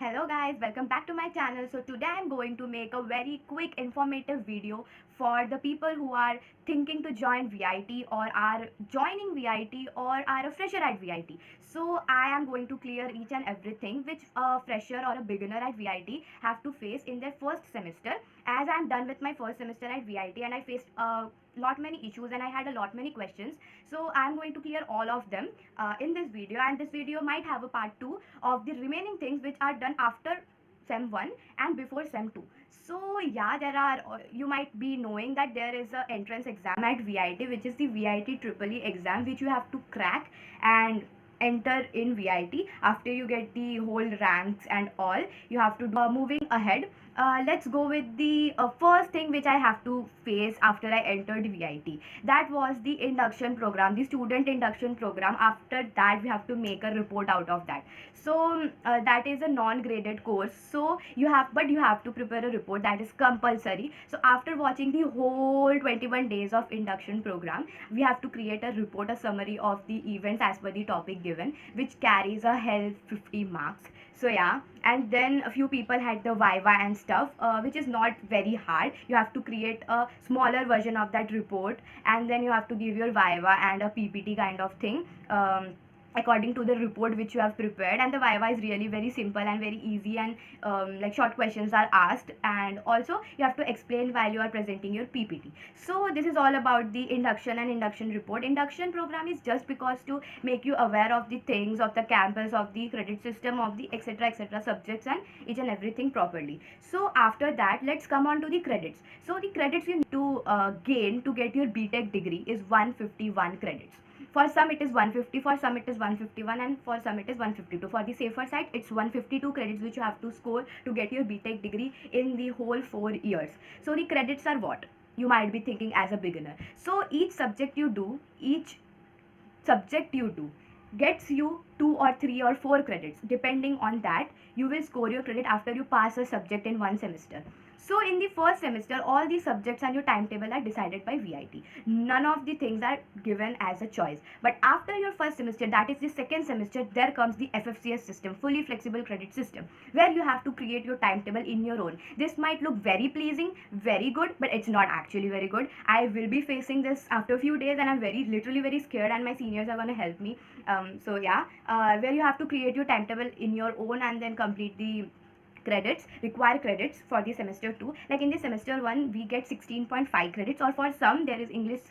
Hello guys, welcome back to my channel. So today I'm going to make a very quick informative video for the people who are thinking to join VIT or are joining VIT or are a fresher at VIT. So I am going to clear each and everything which a fresher or a beginner at VIT have to face in their first semester, as I'm done with my first semester at VIT and I faced a lot many issues and I had a lot many questions. So I'm going to clear all of them in this video, and this video might have a part 2 of the remaining things which are done after sem 1 and before sem 2. So yeah, there are you might be knowing that there is a entrance exam at VIT, which is the VIT EEE exam, which you have to crack and enter in VIT. After you get the whole ranks and all, you have to do moving ahead. Let's go with the first thing which I have to face after I entered VIT. That was the induction program, the student induction program. After that, we have to make a report out of that. So that is a non-graded course. So you have to prepare a report that is compulsory. So after watching the whole 21 days of induction program, we have to create a report, a summary of the events as per the topic given, which carries a hell 50 marks. So yeah, and then a few people had the viva and stuff, which is not very hard. You have to create a smaller version of that report, and then you have to give your viva and a PPT kind of thing, according to the report which you have prepared. And the viva is really very simple and very easy, and like short questions are asked, and also you have to explain while you are presenting your PPT. So this is all about the induction and induction report. Induction program is just because to make you aware of the things of the campus, of the credit system, of the etc subjects and each and everything properly. So after that, let's come on to the credits. So the credits you need to gain to get your BTech degree is 151 credits. For some it is 150, for some it is 151, and for some it is 152. For the safer side, it's 152 credits which you have to score to get your BTech degree in the whole 4 years. So the credits are what? You might be thinking as a beginner. So each subject you do gets you 2 or 3 or 4 credits. Depending on that, you will score your credit after you pass a subject in one semester. So in the first semester, all the subjects and your timetable are decided by VIT. None of the things are given as a choice. But after your first semester, that is the second semester, there comes the FCPS system, fully flexible credit system, where you have to create your timetable in your own. This might look very pleasing, very good, but it's not actually very good. I will be facing this after a few days, and I'm literally very scared, and my seniors are going to help me. So yeah, where you have to create your timetable in your own and then complete the require credits for the semester 2. Like in the semester 1 we get 16.5 credits, or for some there is English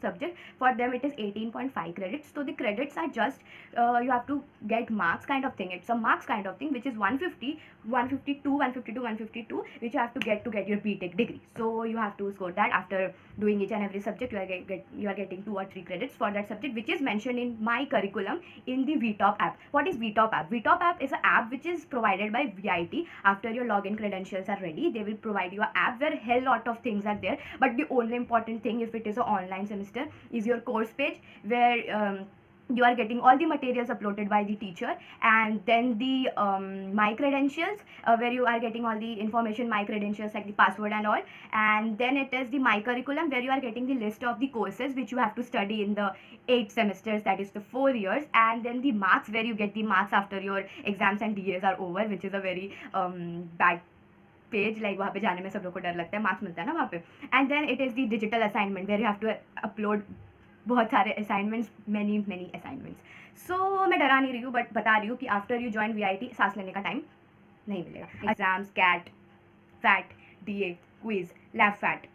subject, for them it is 18.5 credits. So the credits are just you have to get marks kind of thing. It's a marks kind of thing, which is 150, 152, 152, which you have to get your BTech degree. So you have to score that. After doing each and every subject, you are getting 2 or 3 credits for that subject, which is mentioned in my curriculum in the VTOP app. What is VTOP app? VTOP app is an app which is provided by VIT. After your login credentials are ready, they will provide you an app where a hell lot of things are there. But the only important thing, if it is an online semester, is your course page, where you are getting all the materials uploaded by the teacher, and then the my credentials, where you are getting all the information, my credentials like the password and all. And then it is the my curriculum, where you are getting the list of the courses which you have to study in the 8 semesters, that is the 4 years. And then the marks, where you get the marks after your exams and DAs are over, which is a very bad page. Like वहाँ पे जाने में सब लोग को डर लगता है, मार्क्स मिलता है ना वहाँ पे. And then it is the digital assignment, where you have to upload बहुत सारे असाइनमेंट्स, मैनी असाइनमेंट्स. सो मैं डरा नहीं रही हूँ, बट बता रही हूँ कि आफ्टर यू जॉइन VIT सांस लेने का टाइम नहीं मिलेगा. Exams, CAT, FAT, DA, quiz, lab FAT,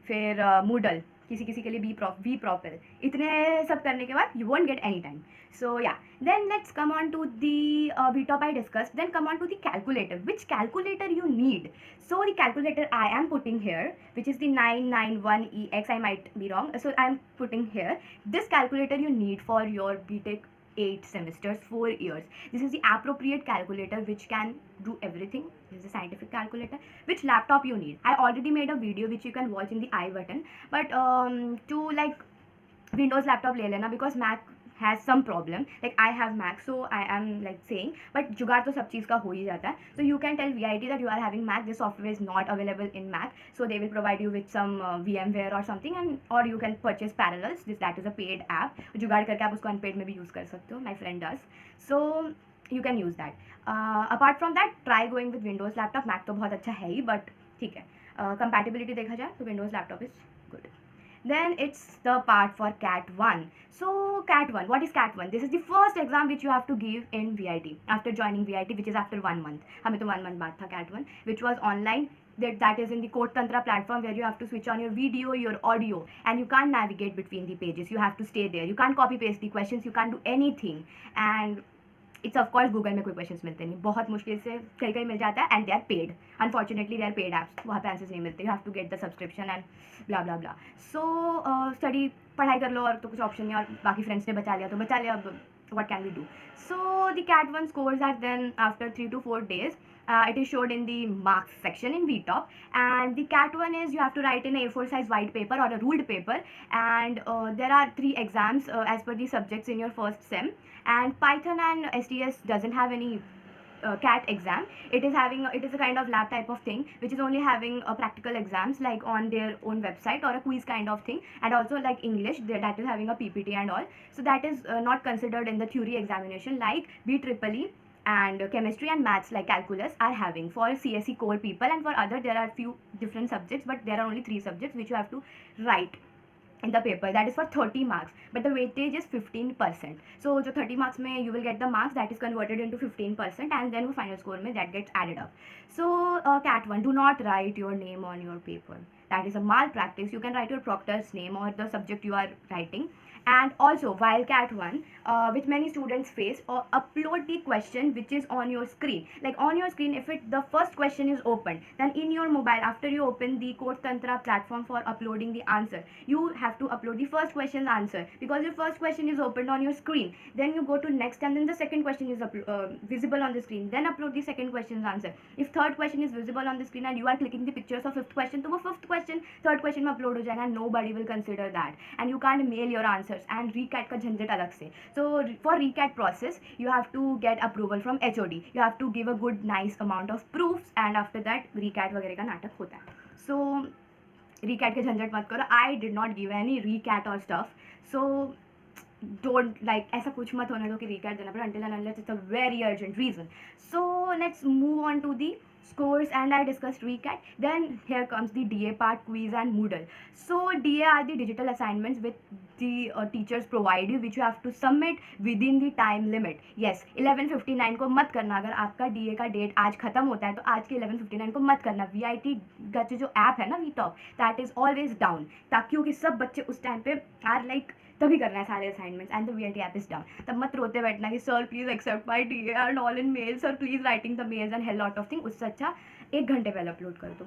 फिर मूडल, किसी के लिए वी प्रॉपर, इतने सब करने के बाद you won't get any time. So yeah, then let's come on to the VTOP I discussed. Then come on to the calculator. Which calculator you need? So the calculator I am putting here, which is the 991EX. I might be wrong, so I am putting here. This calculator you need for your BTech 8 semesters, 4 years. This is the appropriate calculator which can do everything. This is a scientific calculator. Which laptop you need? I already made a video which you can watch in the I button. But to like Windows laptop ले लेना, because Mac has some problem. Like I have Mac, so I am like saying, but जुगाड़ तो सब चीज़ का हो ही जाता है. So you can tell VIT that you are having Mac. This software is not available in Mac, so they will provide you with some VMware or something, and or you can purchase Parallels. That is a paid app. जुगाड़ करके आप उसको unpaid में भी use कर सकते हो. My friend does. So you can use that. Apart from that, try going with Windows laptop. Mac तो बहुत अच्छा है ही, but ठीक है. Compatibility देखा जाए तो Windows laptop is good. Then it's the part for Cat 1. So Cat 1, what is Cat 1? This is the first exam which you have to give in VIT after joining VIT, which is after 1 month. हमें तो 1 month बाद था Cat 1, which was online. That is in the Code Tantra platform, where you have to switch on your video, your audio, and you can't navigate between the pages. You have to stay there. You can't copy paste the questions. You can't do anything. And it's of course Google में कोई questions मिलते नहीं, बहुत मुश्किल से कहीं कहीं मिल जाता है, and they are paid. Unfortunately they are paid apps, वहाँ पे आंसर्स नहीं मिलते. You have to get the subscription and blah blah blah. So study, पढ़ाई कर लो, और तो कुछ ऑप्शन नहीं, और बाकी फ्रेंड्स ने बचा लिया तो बचा लिया. अब what can we do? So the Cat 1 scores are then after 3 to 4 days. It is showed in the marks section in VTOP, and the Cat 1 is you have to write in a A4 size white paper or a ruled paper, and there are 3 exams as per the subjects in your first sem. And Python and STS doesn't have any CAT exam. It is a kind of lab type of thing, which is only having practical exams like on their own website, or a quiz kind of thing, and also like English, that is having a PPT and all. So that is not considered in the theory examination like VITEEE and chemistry and maths like calculus are having for CSE core people. And for other, there are few different subjects, but there are only 3 subjects which you have to write in the paper. That is for 30 marks, but the weightage is 15%. So jo 30 marks mein you will get the marks that is converted into 15%, and then final score mein that gets added up. So Cat 1, do not write your name on your paper. That is a malpractice. You can write your proctor's name or the subject you are writing. And also, while Cat 1, which many students face, or upload the question which is on your screen. Like on your screen, if the first question is opened, then in your mobile, after you open the Code Tantra platform for uploading the answer, you have to upload the first question's answer, because your first question is opened on your screen. Then you go to next, and then the second question is visible on the screen. Then upload the second question's answer. If third question is visible on the screen and you are clicking the pictures of fifth question, तो वो fifth question third question में upload हो जाएगा. Nobody will consider that, and you can't mail your answers. And recat का झंझट अलग से. So for recat process, you have to get approval from HOD. You have to give a good nice amount of proofs, and after that recat वगैरह का नाटक होता है. So recat के झंझट मत करो. I did not give any recat or stuff. So don't ऐसा कुछ मत होने दो कि recat देना पड़े, until and unless it's a very urgent reason. So let's move on to the scores, and I discussed recat. Then here comes the DA part, quiz and Moodle. So DA are the digital assignments which the teachers provide you, which you have to submit within the time limit. Yes, 11:59 को मत करना. अगर आपका DA का date आज खत्म होता है तो आज के 11:59 को मत करना. VIT का जो ऐप है ना VTOP, that is always down, ताकि क्योंकि सब बच्चे उस टाइम पे आर लाइक तभी करना है सारे assignments, and the VIT app is down. तब मत रोते बैठना कि sir please accept my DA and all in mail, sir please writing the mails and hell lot of thing. उससे अच्छा 1 घंटे पहले अपलोड कर दो.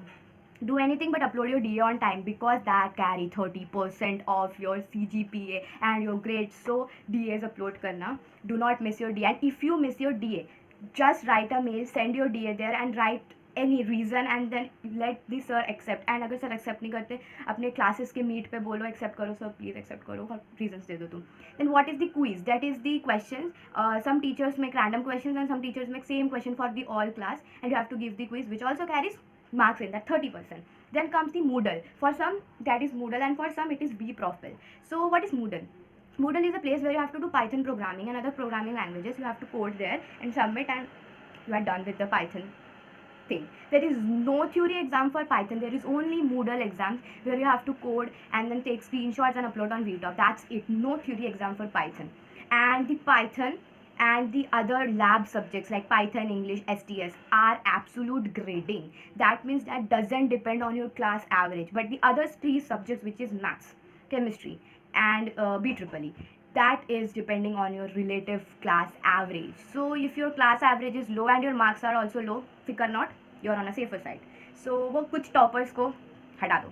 Do anything but upload your DA on time, because that carry 30% of your CGPA and your grades. So DAs upload karna. Do not miss your DA. And if you miss your DA, just write a mail, send your DA there and write any reason, and then let the sir accept. And अगर sir accept नहीं करते, अपने classes के meet पे बोलो accept करो sir, please accept करो, और reasons दे दो तुम. Then what is the quiz? That is the questions. Some teachers make random questions and some teachers make same question for the all class, and you have to give the quiz, which also carries marks in that 30%. Then comes the Moodle. For some that is Moodle, and for some it is vProfil. So what is Moodle? Moodle is a place where you have to do Python programming and other programming languages. You have to code there and submit, and you are done with the Python thing. There is no theory exam for Python. There is only Moodle exams where you have to code and then take screenshots and upload on VTOP. That's it. No theory exam for Python. And the Python and the other lab subjects like Python, English, STS are absolute grading. That means that doesn't depend on your class average. But the other 3 subjects, which is maths, chemistry and VITEEE, that is depending on your relative class average. So if your class average is low and your marks are also low, fikar not, you're on a safer side. So वो कुछ toppers को हटा दो,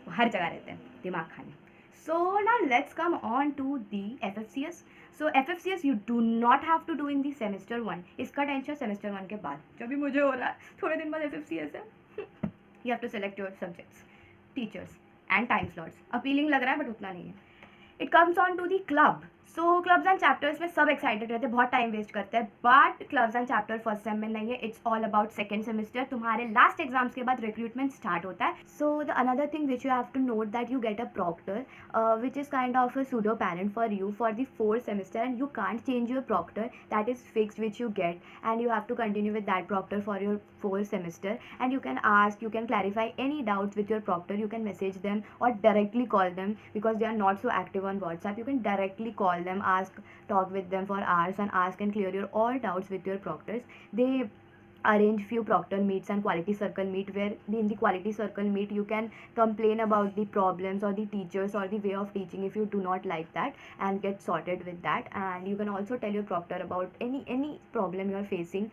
वो हर जगह रहते हैं दिमाग खाने. So now let's come on to the FFCS. So FFCS you do not have to do in the semester 1. इसका टेंशन semester 1 के बाद, जब भी मुझे हो रहा है थोड़े दिन बाद FFCS है. You have to select your subjects, teachers and time slots. Appealing लग रहा है but उतना नहीं है. It comes on to the club. So clubs and chapters में सब एक्साइटेड रहते हैं, बहुत टाइम वेस्ट करते हैं, but clubs and chapter first sem में नहीं है, it's all about second semester. तुम्हारे लास्ट एग्जाम्स के बाद रिक्रूटमेंट स्टार्ट होता है. So the another thing which you have to note that you get a proctor which is kind of a pseudo parent for you for the fourth semester, and you can't change your proctor. That is fixed, which you get, and you have to continue with that proctor for your fourth semester. And you can ask, you can clarify any doubts with your proctor. You can message them or directly call them, because they are not so active on WhatsApp. You can directly call them, ask, talk with them for hours, and ask and clear your all doubts with your proctors. They arrange few proctor meets and quality circle meet, where in the quality circle meet you can complain about the problems or the teachers or the way of teaching if you do not like that, and get sorted with that. And you can also tell your proctor about any problem you are facing,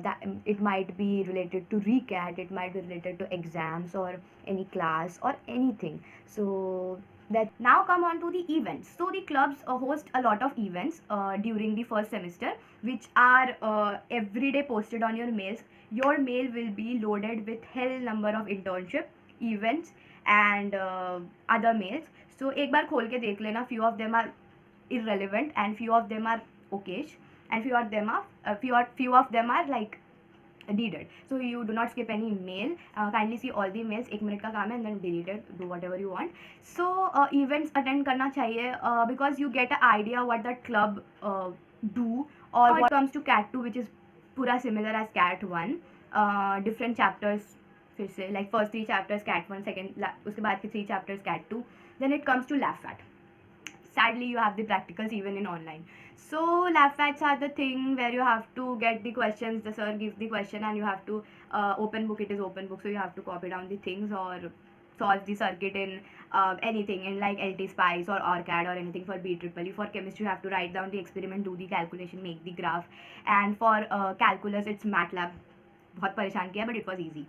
that it might be related to recat, it might be related to exams or any class or anything. So that now come on to the events. So the clubs host a lot of events during the first semester, which are every day posted on your mails. Your mail will be loaded with hell number of internship events and other mails. So एक बार खोल के देख लेना. Few of them are irrelevant and few of them are okayish, and few of them are like needed. So you do not skip any mail. Kindly see all the mails. 1 minute का काम है, and then delete it. Do whatever you want. So events attend करना चाहिए because you get an idea what that club do. Or when it comes to cat 2, which is पूरा similar as cat 1, different chapters फिर से, like first 3 chapters cat 1, second उसके बाद के 3 chapters cat 2. Then it comes to lab fat. Sadly you have the practicals even in online. So lab fats are the thing where you have to get the questions, the sir gives the question and you have to open book, it is open book, so you have to copy down the things or solve the circuit in anything in like LT Spice or ORCAD or anything. For BEEE, for chemistry you have to write down the experiment, do the calculation, make the graph. And for calculus it's MATLAB. बहुत परेशान किया, but it was easy.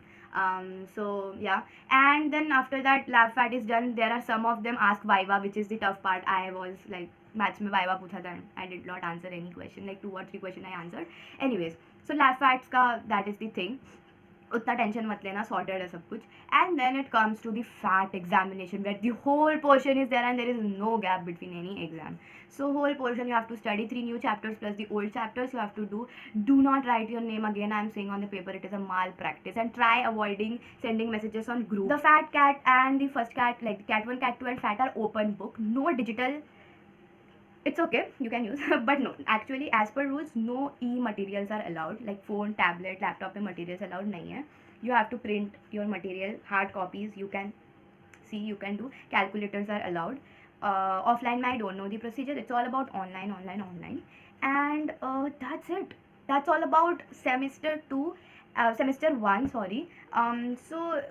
So yeah, and then after that lab fat is done. There are some of them ask viva, which is the tough part. I was like maths में viva पूछा था, I did not answer any question, like 2 or 3 question I answered. Anyways, so lab fats का that is the thing. उतना tension मत लेना, sorted है सब कुछ. And then it comes to the FAT examination, where the whole portion is there and there is no gap between any exam. So whole portion you have to study 3 new chapters plus the old chapters you have to do. Do not write your name again, I am saying on the paper, it is a malpractice. And try avoiding sending messages on group. The fat cat and the first cat, like cat 1, cat 2 and fat, are open book, no digital. It's okay, you can use but no, actually as per rules no e-materials are allowed, like phone, tablet, laptop में materials allowed नहीं है. You have to print your material, hard copies you can see, you can do. Calculators are allowed. Offline में I don't know the procedure, it's all about online. And that's it. That's all about semester 2, semester 1, sorry. So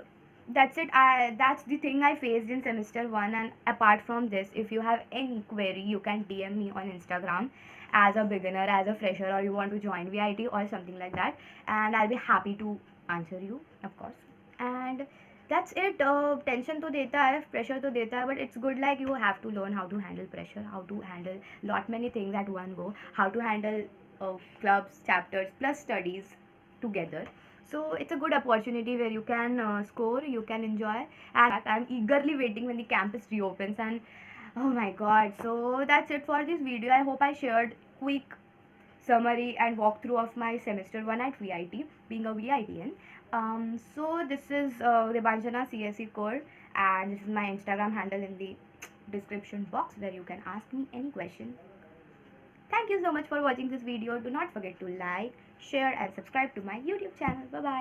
that's it. That's the thing I faced in semester 1. And apart from this, if you have any query, you can DM me on Instagram as a beginner, as a fresher, or you want to join VIT or something like that, and I'll be happy to answer you, of course. And that's it. Tension तो देता है, pressure तो देता है, but it's good. Like you have to learn how to handle pressure, how to handle lot many things at one go, how to handle clubs, chapters plus studies together. So it's a good opportunity where you can score, you can enjoy, and I'm eagerly waiting when the campus reopens. And oh my god, so that's it for this video. I hope I shared quick summary and walkthrough of my semester 1 at VIT, being a VITian. So this is Debanjana CSE core, and this is my Instagram handle in the description box, where you can ask me any question. Thank you so much for watching this video. Do not forget to like, share and subscribe to my YouTube channel. Bye bye.